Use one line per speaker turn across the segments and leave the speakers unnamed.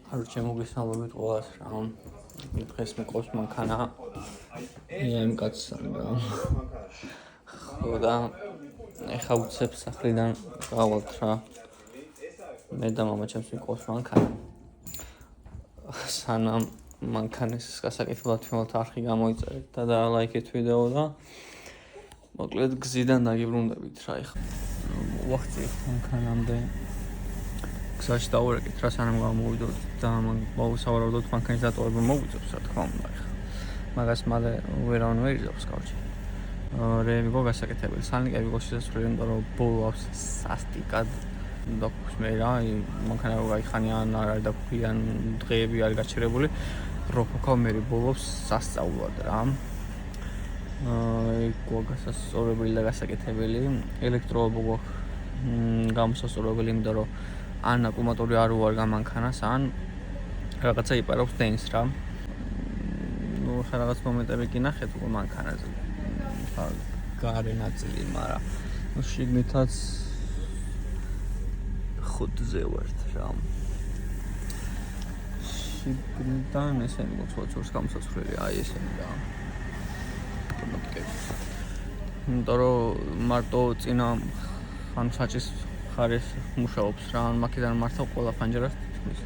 არ შემოგესალმებით ყველას რა. დღეს მეკობს მანქანა. იმ კაცთან რა. ხო და ეხა უცებ სახლიდან გავალთ რა. მე და მამა ჩემს მეკობს მანქანა. სანამ მანქანის გასაკეთებლად თვითონ არხი გამოიწერეთ და დალაიქეთ ვიდეო და მოკლედ გზიდან დაგიბრუნდებით რა ეხა. ვახცეთ მანქანამდე. გზაში დავურეკეთ რა სანამ გამოვიდოთ და მოვსავარავდოთ მანქანის დატოვება მოგვიწევს რა თქმა უნდა ეხა. მაგას მალე ვერავინ ვერ იზობს კავშირი. რევიგო გასაკეთებელი. სალნიკები გოსისასრული იმიტომ რომ ბოლო აქვს სასტიკად დაგხვს მე რა მანქანა რო გაიხანიან არ არის დაგხვიან დღეები არის გაჩერებული როფოქა მე ბოლოს სასწაულად რა. იქ გასასწორებელი და გასაკეთებელი ელექტროობა გვაქვს გამოსასწორებელი იმიტომ რომ ან აკუმულატორი არ უარგა მანქანას ან რაღაცა იპარავს დენს რა. ნუ რაღაც მომენტები კი ნახეთ უკვე მანქანაზე. გარე ნაწილი, მაგრამ ნუ შიგნითაც ხუთზე ვართ რა. შიგნიდან ესენი მოცვაც გამოსაცვლელი აი ესენი რა. იმიტომ რომ მარტო წინა ან საჭის ხარეს მუშაობს რა, ან მაქედან მართავ ყველა ფანჯარას თითქმის.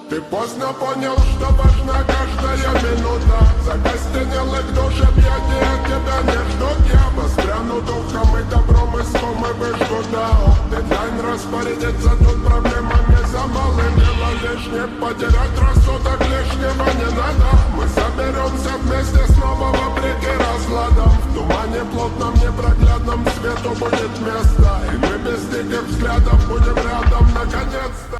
Ты поздно понял, что важна каждая минута. Закостенел и в душе объятия тебя не ждут. Я воспряну духом и добром иском и выжгу дао. Дедлайн распорядиться, тут проблема не за малым. Дело лишнее, потерять рассудок лишнего не надо. Мы соберемся вместе снова вопреки разладам. В тумане плотном, непроглядном свету будет место. И мы без диких взглядов будем рядом наконец-то.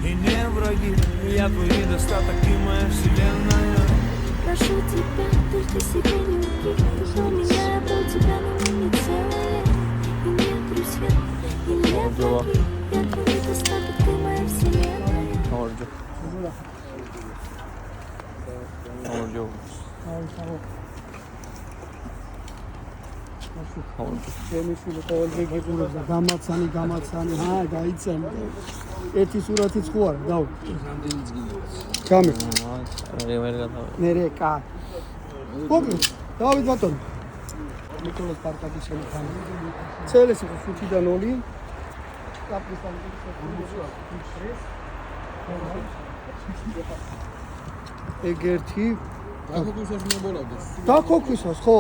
И не враги, я твой недостаток, ты моя вселенная.
Прошу тебя, только себя не убей. Ты был меня, я был тебя, но мы не целые. И не друзья, и не враги. Я твой недостаток, ты моя вселенная.
შემისული ყოველდღე გიყურებდა გამაცანი გაიცან ერთი სურათიც ხო არა დაუ ჩამე მე კა ოკეი დავით ბატონო ნიკოლას პარტაკის შემოხანი ცელესი 5-დან 2 კაპიტან ეგერთი დაქოქვისას ხო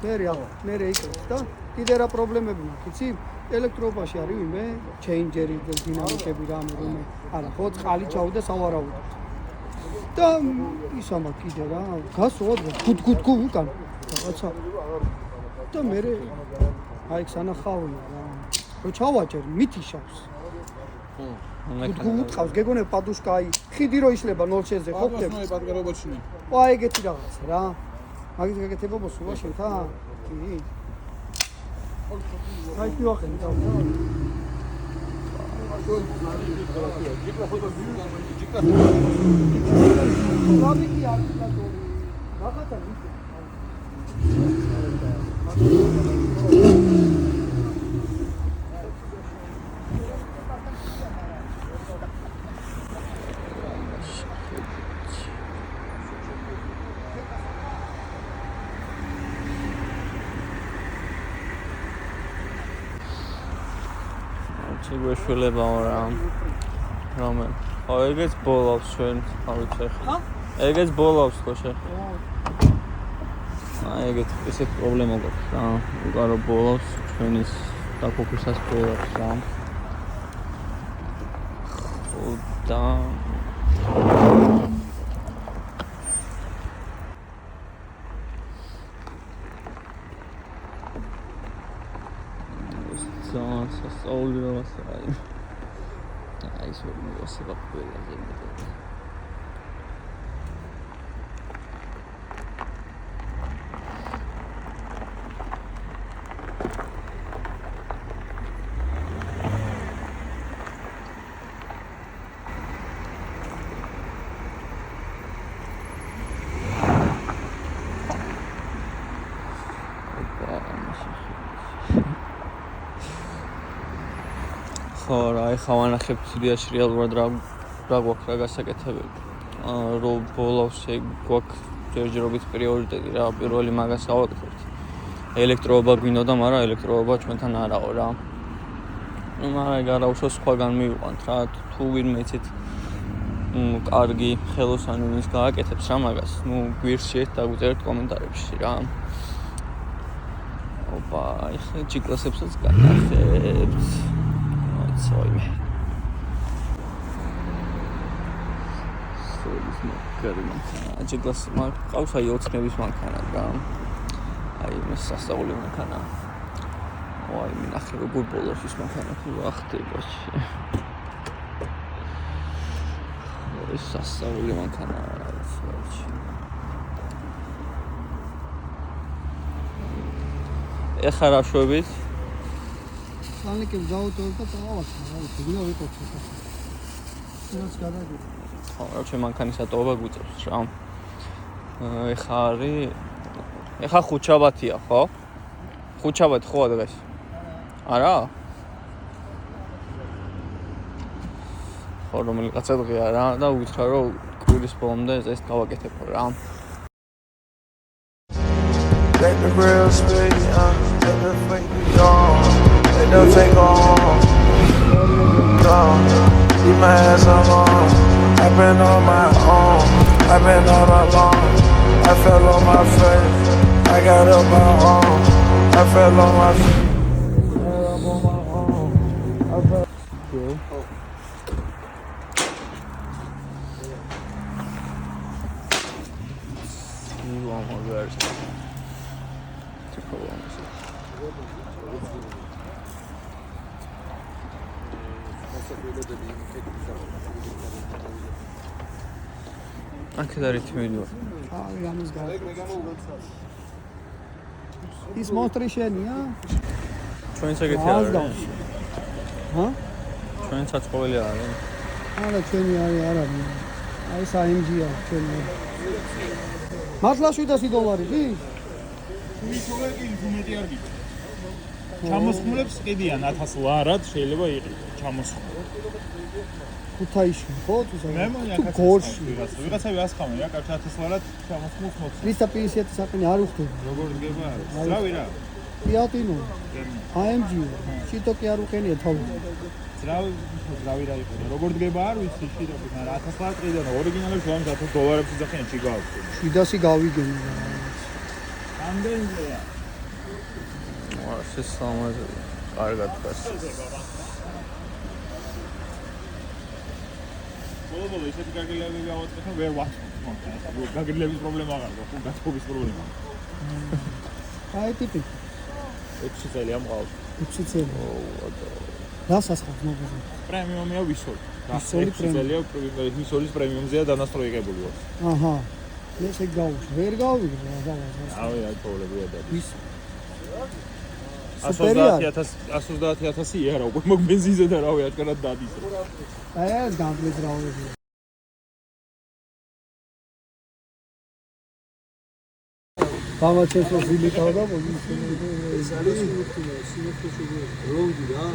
მე იქნებ და კიდე რა პრობლემები მაქვს იცი ელექტროობაში არის ვინმე ჩეინჯერი და დინამიკები რამე არა ხო წყალი ჩავიდა სავარავად და ისა მაქვს კიდე რა გასულად გუდ უკან რაღაცა და მე აი სანახავია რა რო ჩავაჭერ მითიშავს გუდ ყავს გეგონებ პადუშკა აი ხიდი რო იშლება 0-ზე ხო ხდება
აი პატკარობაში
აი ეგეთი რაღაცა რა მაგის გაკეთება მოსულა შენთან? კი. აი ფიოხენ და. ლაბიკი აკეთებდა. რაღაცა
სიგვეშველებაო რა. რომელ? ხო, ეგეც ბოლავს ჩვენ, ავით ახლა. ეგეც ბოლავს ხო შეხა. ეგეთ ესეთ პრობლემა გვაქვს რა. უკარო ბოლავს ჩვენის დაფოქუსას ბოლავს რა. ხო და სასწაული რაღაცა აი ეს ვერ მოვასება ყველაზე მეტად ხო რა ეხა ვანახებთ იდეაში რეალურად რა გვაქვს რა გასაკეთებელი რომ ბოლავს გვაქვს ჯერჯერობით პრიორიტეტი რა პირველი მაგას გავაკეთებთ ელექტროობა გვინდოდა მაგრამ ელექტროობა ჩვენთან არაო რა მაგრამ გარავშო სხვაგან მივიყვანთ რა თუ ვინმე იცით კარგი ხელოსანი ვინც გააკეთებს რა მაგას ნუ გვირჩიეთ და გვწერთ კომენტარებში რა ოპა ეხლა ჯიკლასებსაც განახებთ Soime. Solis მაგარი აჯგლას მყავს აი 20 ნების მანქანა რა. აი მე სასწაული მანქანა. აი მინახე როგორ ბოლოს ის მანქანა ხო ახდება. ეს სასწაული მანქანა რა. ეხლა რა შვებით?
Planike vzautor და წავავა, ვიღა ვიკოჩე. რაც გადაგიჭირ.
ხო, რა ჩვენ მანქანისატოობა გვიწევს რა. ეხა არის ეხა ხუთშაბათია, ხო? ხუთშაბათი ხო დღეს? არა? ხო, რომელიღაცა დღეა რა და უთხრა რომ კვირის ბოლომდე ეს გავაკეთებო რა.
Let the real speak, let the fake be gone. Let them take on. Leave my ass alone. I've been on my own. I've been all alone. I fell on my face. I got up my own. I fell on my feet. I got up on my own. I fell.
აქეთ არის თმილო.
აი ამის გა. ის მონსტრი შენია?
ჩვენც ეგეთი არის.
ჰა?
ჩვენც საწყობილი არის.
არა ჩვენი არა. აი ეს AMG-ია ჩვენი. მართლა $700 კი?
უმეტი არ გიჭირ. ჩამოსხმულებს ყიდიან 1000 ლარად შეიძლება იყიდო ჩამოსხმულებს.
ქუთაისში ხო თუ
მე მგონია
თუ გორში
ვიღაცები ასხამენ რა კარგი 1000 ლარად ჩამოსხმულს მოწ.
350 საყინი არ უხდება.
როგორ გება არის? ძრავი რა.
Fiatino. AMG. შიტოკი არ უყენია თავი.
ძრავი რა იყო. როგორ გება არ ვიცი შიტოკი, მაგრამ 1000 ლარად ყიდიან ორიგინალებს $1000 იძახიან ჩიგავს.
700 გავიგენი.
ამდენია.
ეს სამაზე კარგად დგას.
ბოლო ისეთი გაგილები გავაკეთე, ვერ ვაწყობ. გაგილების პრობლემა აღარ გვაქვს, გასწობის პრობლემა.
აი ტიპი.
6 წელი ამყავს.
6 წელი. დასასხად მოგზაურე.
პრემიუმია ვისოლი.
ვისოლი პრემიუმ.
ვისოლის პრემიუმზეა დანასწროებული ვარ.
აჰა. ეს ეგ გავუშვი. ვერ გავიგე რა.
აი პრობლემია და.
ვის
130,000 იარა უკვე მოგ ბენზინზე და რავი აკრად დადის.
აი ეს გამბლეს რაოდენობა. გამაჩენს ვიმიკავ და პოზიციონები ეს არის როუდი რა.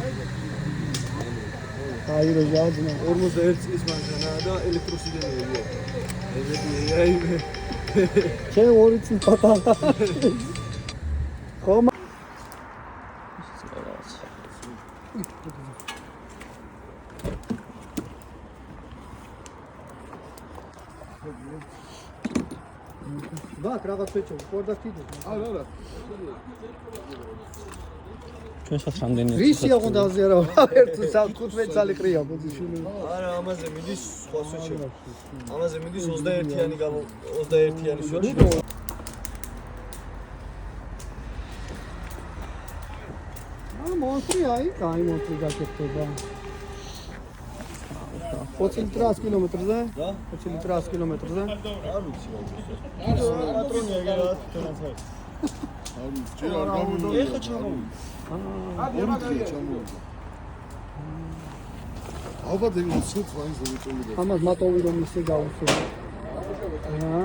აი რო ჯაძნა
41 წლის მანქანა და ელექტროსიდენეებია. აი
შე 2 წლის პატარა. ხომ ბაკ რაღაც ვეჭო ყორდა კიდე
არა
ჩვენსაც რამდენი
რისი აღონდა აზე არა ერთ 15 წელი ყრია პოზიციონი
არა ამაზე მიდის სხვა სვეჩი ამაზე მიდის 21-იანი 21-იანი სვეჩი
მონსტრი აი კაი მონსტრი გაკეთდება 20 ლიტრი 100 კილომეტრზე?
რა?
20 ლიტრი 100 კილომეტრზე?
არ ვიცი პატრონია გერა თუნდაც
არ ვიცი ჯერ არ გამოვიდა
ეხა ჩამოვიდა
ორია ჩამოვიდა ალბათ ეგ უცებ მაინც დავიწყებდი
ამას მატოვი რომ ისე გავუსწრო აა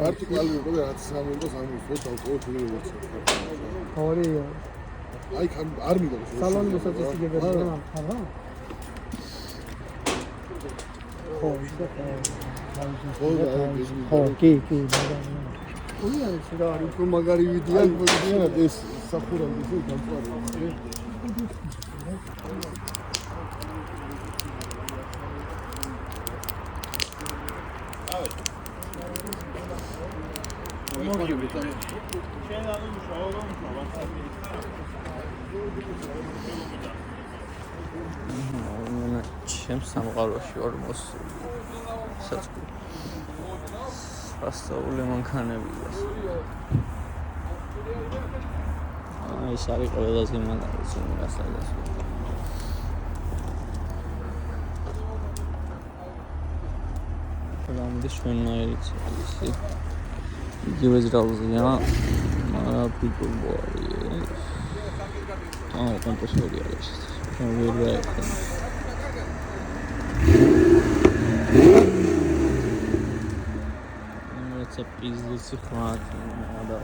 ვერტიკალური ყო და 360 დავყოვოთ როგორც
ორია
აი არ მიდო
სალონი მოსაწესრიგებელი არა ხო კი ოია ეს რა არის რომ მაგარი ვიდეო
მოდიან ეს საფურავი ეს გამწვარი
ჩემს სამყაროში 40 საწყო ასწავლე მანქანებია ეს არის ყველაზე მანქანას უმასალას რამდის ჩვენაერიც ისი იგივე ზრალზია მაგრამ people boy კონტროლია ეს ვერა это пиздец хватит надо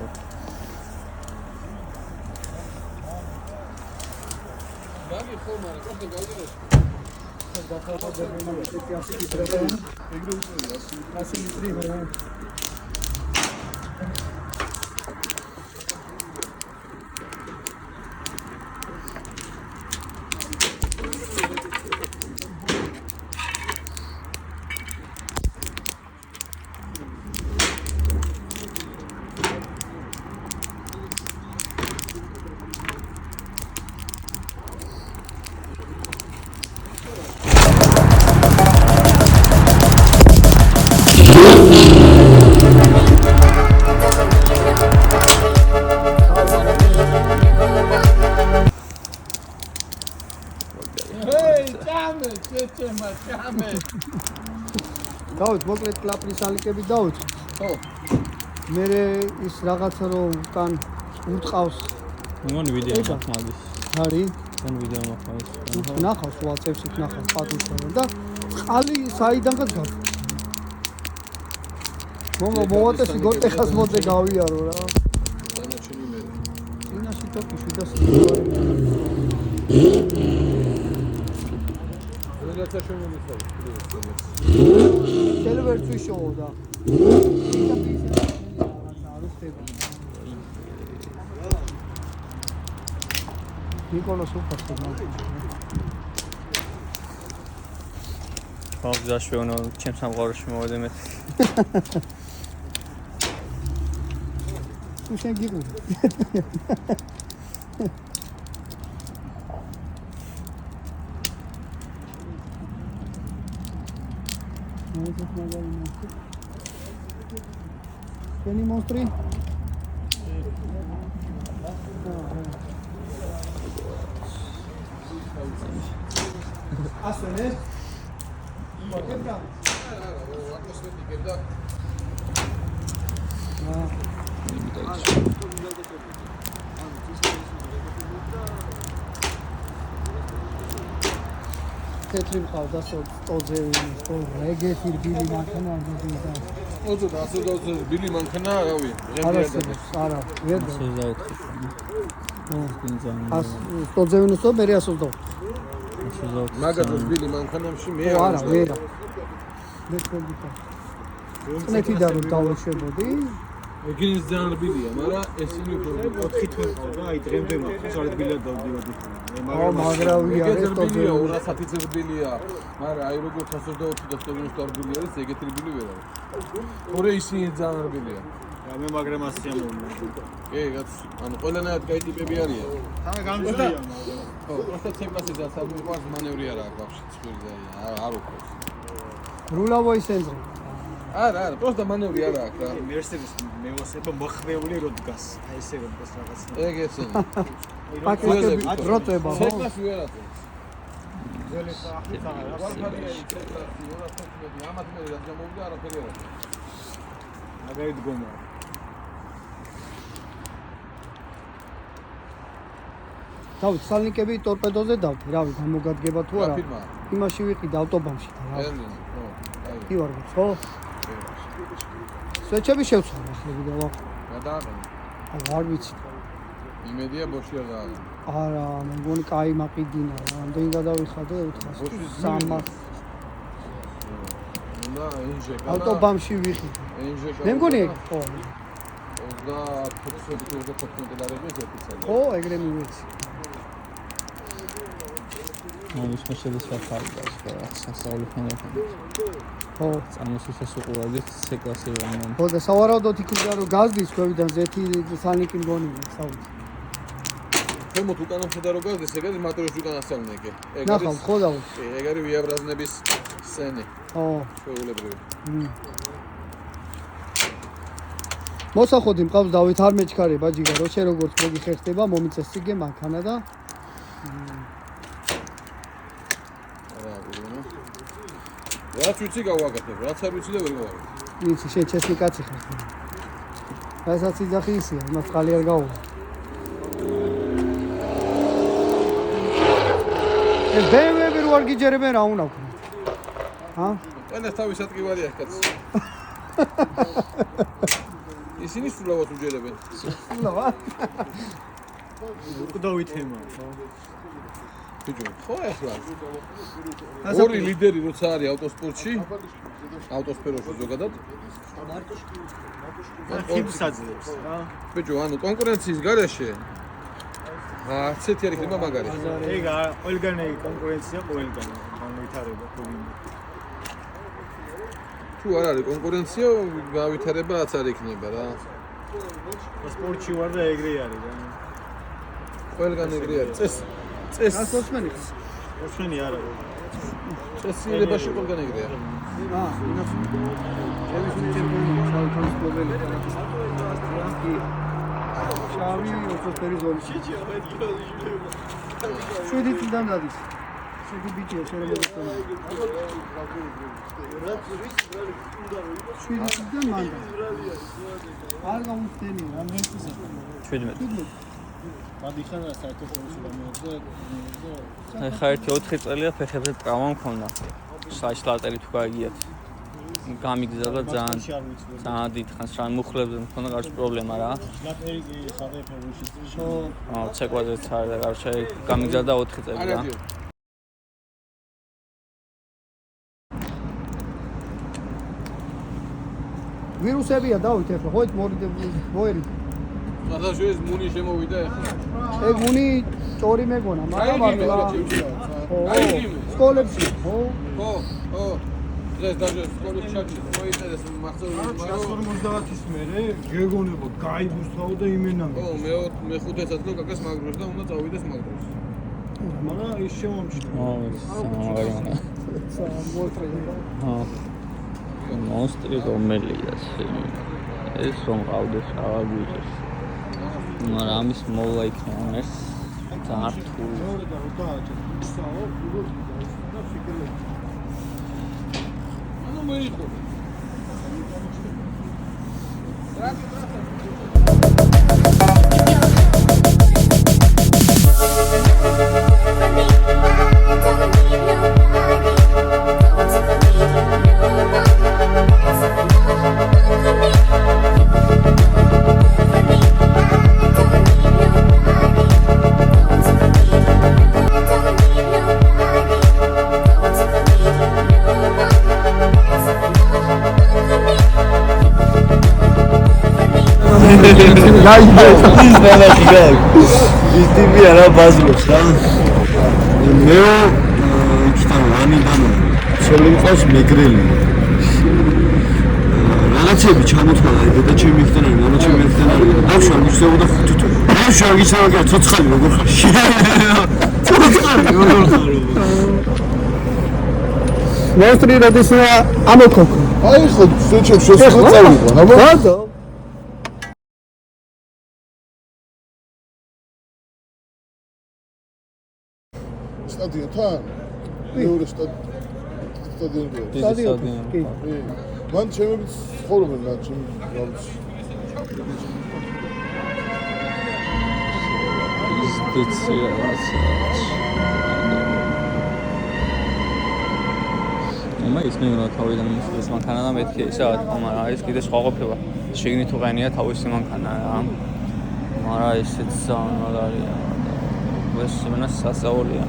ბაგი ხომ არა კოსტა გავიდოს
დავით მოკლედ კლაპრის ალიკები დავით ხო მე ის რაღაცა რომ კან უტყავს
მგონი ვიდეო მოხმადის
არის
მგონი ვიდეო მოხმადის
ნახავს ვატსაპში ნახავს პატუშთან და ყალი საიდანღაც გაქვს მოვატესი გოტეხას მოძე გავიარო რა
დანარჩენი მე
წინაში თოკი 700
როცა შემომიწევ
სერვერში შოუდა ნიკოლას უფასო
ხალხ დაშვეუნო ჩემს სამყაროში მოვედი მე
თუ შენ გიგო Any monstri? Asune? Quebra. Tetrim qalda sodzevini, regeti bili mankana dida.
ოცო და 120 ბილი მანქანა რავი
არა, ვერ და
24
120-ო მე 120.
მაგაძოს ბილი მანქანებში მე
არა, ვერა. მე თქვენდით. წნეთიდან რომ დავუშვებოდი,
ეგენის ძალიან რბილია, მაგრამ ესენი უფრო
4 თვე და აი დღემდე მაქვს ძალიან რბილად დავდივოდი.
მაგრავი არის
რბილია, 210 რბილია, მაგრამ აი როგორც 124 და 150 რბილი არის, ეგეთი რბილი ვერ არის. თორე ისინი ძალიან რბილია.
მე მაგრამ ასე ამოვიდა.
კი, ანუ ყველანაირად კაი ტიპები არიან.
თან გამძლეა.
ხო, просто ცეკლასიზაც არ მიყვარს მანევრი არა აქვს ბავშვი ცხვირზე, არ უყურს.
რულავოის ცენტრი.
არა, просто მანევრი არა აქვს რა.
მერსედეს მევასება მოხმეული როდგას. აი ესე როდგას რაღაც.
ეგ ესენი.
პაკეტები დროტება, ხო?
ცეკლასი ვერ აწევს.
ზელესა ახლა რა.
ვარფარია ცეკლასი 215, ამათ მე რა გამოვიდა არაფერი არა.
მაგარი დგომა.
დავით, სალნიკები ტორპედოზე დავთ, რავი, გამოგადგება თუ არა? იმაში ვიყიდე ავტობანში და რა. კი ვარ, ხო? სვეჩები შევცვალე ახლა კიდე ვარ.
გადააყენე.
არ ვიცი.
იმედია ბოში არ დააყენე.
არა, მე მგონი კაი მაყიდინა, რამდენი გადავიხადე 400.
და ენჟე გადა.
ავტობანში ვიყიდე.
ენჟე გადა.
მე მგონი ეგ, ხო.
25 დოლარები ზეთიცაა.
ხო, ეგრე მივეცი.
ის მოსედეს ვახარი და სასწაული ხანდა.
ხო,
წამოსულს უყურებდი C-კლასი რომ.
ხო და სავარაუდოდ იქნება რომ გაზდის ქვევიდან ზეთი სალნიკი მგონი საუთ.
თემოთ უკანასკნელი რო გაზდეს, ეგ არის მატორის უკანასკნელი.
ნახავთ, ხო დავით.
კი, ეგ არის ვიაბრაზნების სცენი.
ხო.
ჩვეულებრივი.
მოსახოდი მყავს დავით არ მეჩქარება ჯიგა რო შე როგორც მოგიხერხდება მომიწეს სიგე მანქანა და
რაც ვიცი გავაკეთებ, რაც არ ვიცი და ვერ გავაკეთებ.
ვიცი შენ ჩესნი კაცი ხარ. რასაც იძახი ისია, იმას ხალი არ გაუვა. ეს BMW-ები რო არ გიჯერებენ რა უნდა ვქნა? ჰა?
ეს თავის ადგილია კაცი. ისინი სულავად უჯერებენ.
სულავა?
უკდავით ემა, ხო?
ბიჭო, ხო ახლა. ორი ლიდერი როცა არის ავტოსპორტში, ავტოსფეროში ზოგადად.
ხიბს აძლევს, რა.
ბიჭო, ანუ კონკურენციის გარეშე არც ერთი არ იქნება მაგარი.
ეგ ყველგან ეგ კონკურენცია ყველგან განვითარება ხოლმე.
თუ არ არის კონკურენცია, გავითარებაც არ იქნება რა.
სპორტში ვარ და ეგრე არის რა.
ყველგან ეგრე არის. წეს
გასოსმენი ხარ?
ოსმენი არა.
წესილებაში ყველგან ეგრეა.
ინახე. ევის ჩემპიონი შავი კლუბელი კი. შავი ოფერი ზოლში. შვიდი წლიდან დადის. შვიდი ბიჭია შეიძლება მოგწონო. შვიდი წლიდან მანდა. არ გამოსტენი რა მესისა.
17.
გადიხარ საერთაშორისო გამოცდა.
ხა ერთი 4 წელია ფეხებზე ტრავმა მქონდა. საჩლატერი თუ გაიგიათ. გამიგზა და ძალიან დიდ ხანს რა მუხლებზე მქონდა გარშ პრობლემა რა.
შლაპერი კი საფეხბურთში.
ცეკვაზეც არის და გარშე გამიგზა და 4 წელი რა.
ვირუსებია დავით ახლა ხო მოერი
გადაშოეს მუნი შემოვიდა ახლა
ეგ მუნი ჭორი მეგონა მაგრამ ახლა სკოლებში ხო
დღეს დაჟე სკოლებში ჩაჭი მოიწერეს მახსოვს
150-ის მერე გეგონება გაიბუსთავ და იმენამ
ხო მე 5-ესაც რო კაკას მაგროს და უნდა წავიდეს მაგროს
მაგრამ ის შემომჭდა
მონსტრი რომელია ეს რომ ყავდეს აღარ გვიჭერს მაგრამ ამის მოვა იქნება ეს ძალიან რთული
ანუ მოიყო
ის ნანახი გაკ. ის ტიპი არა ბაზრობს რა. მე იქიდან ვანიდან ცოლი მყავს მეგრელი. რაღაცები ჩამოთვალა და ჩემი იქიდან არის, მამა ჩემი იქიდან არის. დავშვა მიშდებოდა 5 თვე. დავშვა გიცავდა ცოცხალი როგორ ხარ? ცოცხალი როგორ ხარ?
მოსტრი როდესაც ამოქოქო.
აი ხო შეჩემ შეწავიდა, აბა.
ბატო.
სტადიონთან? მეორე სტადიონი.
სტადიონი. კი.
მან ჩემებიც ცხოვრობენ რა ჩემი რაღაც.
ის მეგონა თავიდან ის მანქანა და მეთქი ისა, მაგრამ არის კიდე სხვა ყოფილა. შიგნით უყენია თავისი მანქანა რა. მაგრამ ისიც მაგარია. ეს იმენა სასაულია.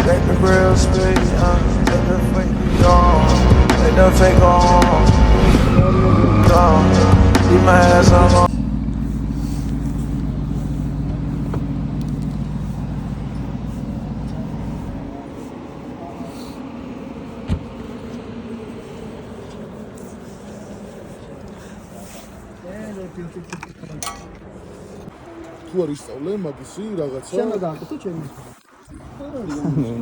Take the real space, take the fake on, take the fake on. Leave my ass alone.
თუ არ ისწავლე მაგისი რაღაცა.
შენ გააკეთე ჩემი.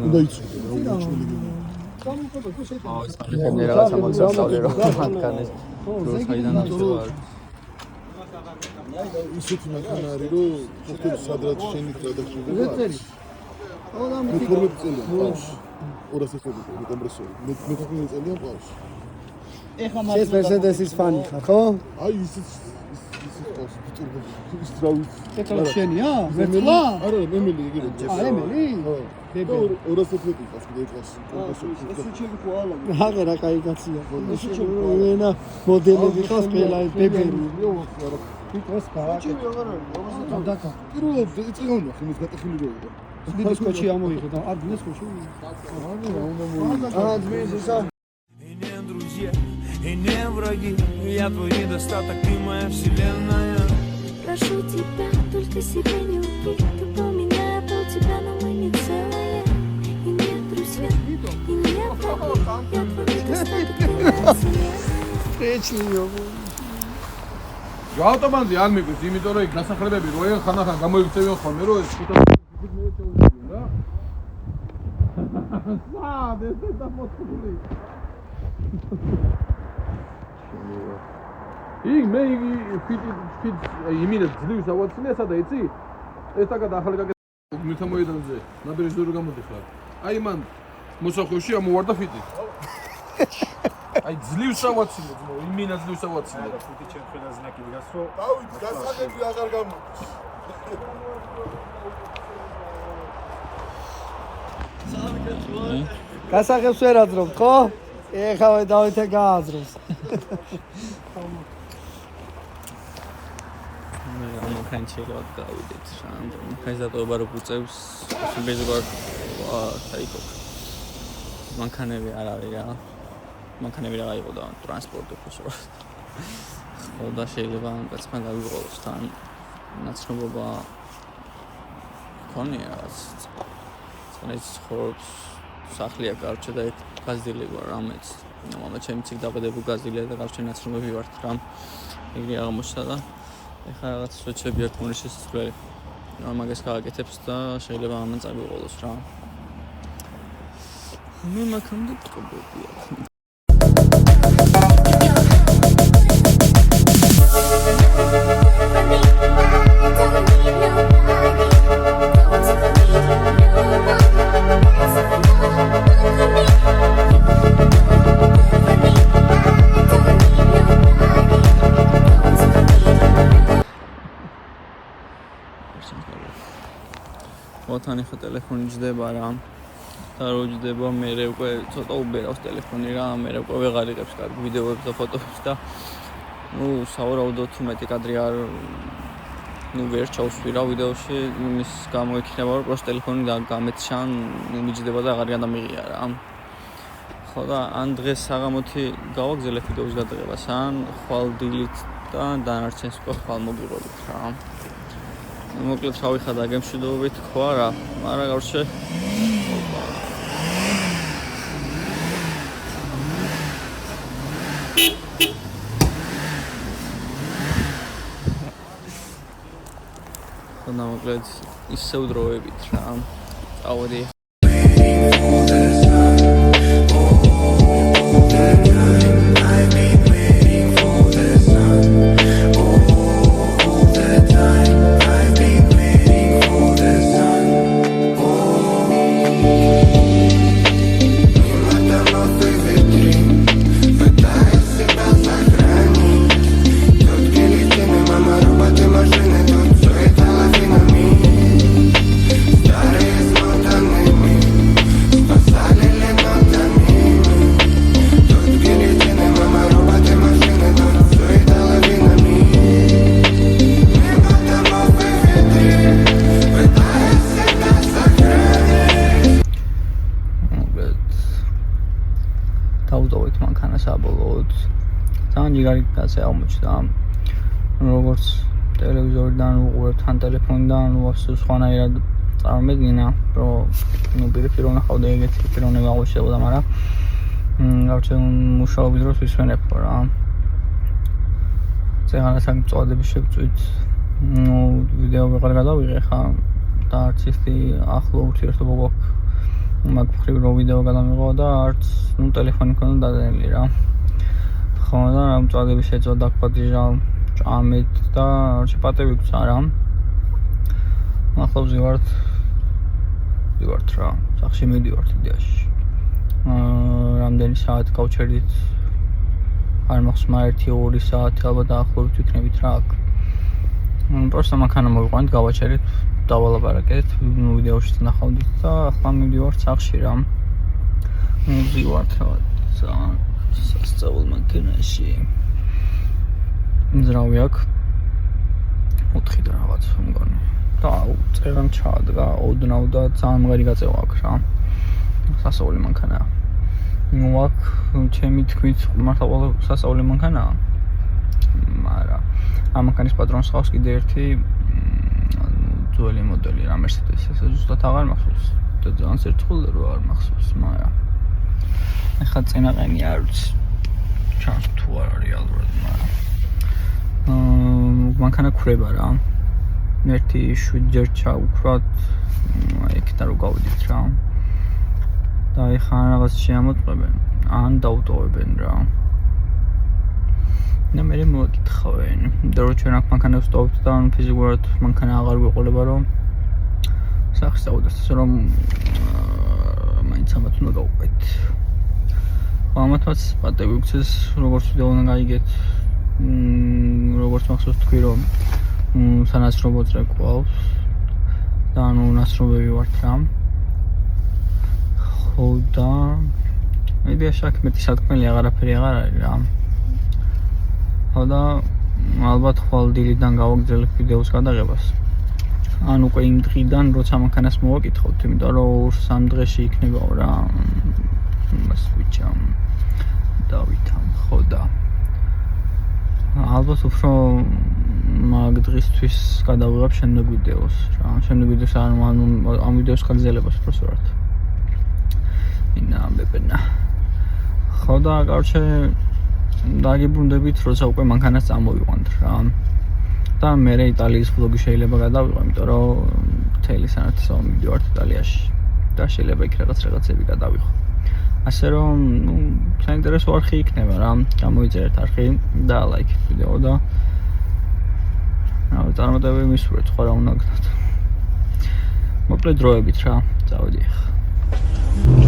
უნდა იცოდე რა უჩვენე.
გამოყო თუ შეიძლება.
ეს რაღაცა მოწესწავლე რომ მანქანის საიდან აღწევარ.
ისეთი მანქანა არის რომ ფოთოლ სადღაც შენით გადახშება.
ზეწერი. ოღონდ ამ
მე 12 წელია ყავს. 200 წელი კომპრესორი. მე 15 წელია ყავს.
ეხლა ეს Mercedes-ის ფანი ხარ, ხო?
აი ისიც ყავს ბიჭები. ის რავი.
ეკლა შენია? ვერტლა?
არა, ემილი იგივე.
ემილი?
ხო.
ბებე.
200 წელი ყავს კიდე ყავს კომპრესორი.
ეს უჩები ხო ალა.
აგერა кай კაცია. ენა მოდელები ყავს ყველა ბებერი. ის გავაკეთე. დაკა.
პირველ წიგონია ხმის გატეხილი როა.
დიდი სკოჩი ამოიღე და არ დინეს სკოჩი.
აა ძმის ისა
И не друзья, и не враги. Я твой недостаток, ты моя вселенная.
Прошу тебя, только себя не убей. Ты поменяй пол тебя, но мы не целые. И нет друзья, и нет враги. Я твой недостаток, ты моя вселенная.
რეჩლიო.
ავტომატი არ მიგვით, იმიტომ რომ იქ დასახლებები როენ ხანახან გამოიქცევენ ხოლმე რომ ეს 500 მე ჩავუძლიო რა. სად ეს დამოწული. იქ მე ფიტ იმინე ძლივს ავაცინე სადა იცი? ეს თაგად ახალი გაკეთე მითამოიდანზე ნაბერის დრო გამოდიხარ. აი მან მოსახვევში ამოვარდა ფიტი. აი ძლივს ავაცინე ძმო, იმინა ძლივს ავაცინე.
ფუტი ჩემ ხელა ზნაკი გასრო.
დავით, გასაგები აღარ გამოდის.
გასაღებს ვერ აძრობთ, ხო? ეხავე დავითე გააძროს.
მანქანჩელად გავიდეთ რა. მანქანის დატოვება რო უწევს, ბეზგარ საიკო. მანქანები არ არის რა. მანქანები რა იყო და ტრანსპორტი ხო. ხო და შეიძლება კაცმა გავიყოლოს თან ნაცნობობა ქონია რაღაც. ეს ხორცს სახლია კარჩე და ეგ გაზდილი ვარ რამეც. მამა ჩემი ციგ დაბადებულ გაზდილია და კარჩე ნაცნობები ვართ რა. ეგრე აღმოჩნდა და ეხლა რაღაც სოჩები აქვს მული შესწრებელი. მაგას გააკეთებს და შეიძლება ამან წავიყოლოს რა. მე მაგამდე ტყობებია. ოთანი ხო ტელეფონი ჯდება რა. და რო ჯდება მე უკვე ცოტა უბერავს ტელეფონი რა. მე უკვე ვეღარ იღებს კარგ ვიდეოებს და ფოტოებს და სავარაუდოდ მეტი კადრი არ ვერ ჩავსვი რა ვიდეოში იმის გამოიქნება რომ პროს ტელეფონი გამეჩან მიჯდება და აღარ გადამიღია რა. ხო და ან დღეს საღამოთი გავაგზავნებ ვიდეოს გადაღებას, ან ხვალ დილით და დანარჩენს უკვე ხვალ მოგიღებით რა. მოკლედ რა ვიხადა გემშვიდობებით თქვა რა, მაგრამ გავშე და მოკლედ ისევ დროებით რა. წავედი დავუტოვეთ მანქანა საბოლოოდ. ძალიან ჯიგარი კაცი აღმოჩნდა. როგორც ტელევიზორიდან უყურებთ, თან ტელეფონიდან, სხვანაირად წარმოგიდგინა, რომ პირდაპირ ვნახავდი ეგეთი პიროვნება აღმოჩნდებოდა, მაგრამ გავჩენ მუშაობის დროს ვისვენებო რა. წეგანას ამ წოდების შევწვით. ვიდეო ვეღარ გადავიღე ხა და არც ისეთი ახლო ურთიერთობა გვაქვს. მაგ მხრივ რო ვიდეო გადამიღო და არც ტელეფონი მქონდა დადენილი რა. ხო და ამ წოდების შეწვა დაგპატიჟავ ჭამეთ და პატევი გვცა რა. ახლავს ვივართ რა. სახში მივდივართ იდეაში. რამდენი საათი გავჩერდით? არ მახსოვს 1-2 საათი ალბათ დაახლოებით ვიქნებით რა აქ. პროსტა მანქანა მოვიყვანით, გავაჩერეთ, დავალაპარაკეთ, ვიდეოშიც ნახავდით და ახლა მივდივართ სახში რა. მივდივართ რა სასწაულ მანქანაში. ძრავი აქ 4 და რაღაც მგონი. და წერან ჩაადგა ოდნავ და ძალიან მღერი გაწევა აქვს რა. სასწაული მანქანაა. აქ ჩემი თქმით მართლა ყველა სასწაული მანქანაა. მაგრამ ამ მანქანის პატრონს ხავს კიდე ერთი ძველი მოდელი რა Mercedes, ეს ზუსტად აღარ მახსოვს. და ძალიან სერთხული რო არ მახსოვს, მაგრამ ეხლა წინაყენი არ ვიცი. ჩანს თუ არა რეალურად, მაგრამ მანქანა ქრება რა. ერთი 7 ჯერ ჩაუქრათ, იქიდან რო გავიდით რა. და ეხლა რაღაც შეამოწმებენ, ან დაუტოვებენ რა. და მე მოვიკითხავენ, და რო ჩვენ აქ მანქანა ვსტოვებთ და ფიზიკურად მანქანა აღარ გვეყოლება რომ სახში წავიდეთ, რომ მაინც ამათ უნდა გავუყვეთ. ამათაც პატევი გვცეს, როგორც ვიდეოდან გაიგეთ, როგორც მახსოვს თქვი რომ სანაცნობო წრე გვყავს და ანუ ნაცნობები ვართ რა. ხო და იდეაში აქ მეტი სათქმელი აღარაფერი აღარ არის რა. ხო და ალბათ ხვალ დილიდან გავაგრძელებ ვიდეოს გადაღებას. ან უკვე იმ დღიდან როცა მანქანას მოვაკითხავთ, იმიტომ რომ 2-3 დღეში იქნებაო რა. მას ვიჭამ დავითამ ხო და ალბათ უფრო მაგ დღისთვის გადავიღებ შემდეგ ვიდეოს რა. შემდეგ ვიდეოს ამ ვიდეოს გაგრძელებას უბრალოდ. ინა ბებენა. ხო და კარჩე დაგიბრუნდებით, როცა უკვე მანქანას წამოვიყვანთ რა. და მე იტალიის ვლოგი შეიძლება გადავიღო, იმიტომ რომ მთელი სანათესავ მივდივართ იტალიაში და შეიძლება იქ რაღაცები გადავიღო. ასე რომ, საინტერესო არხი იქნება რა. გამოიწერეთ არხი და ლაიქით ვიდეო და წარმატებები მისურვეთ, სხვა რა უნდა გქნათ. მოკლედ დროებით რა, წავედი ახლა.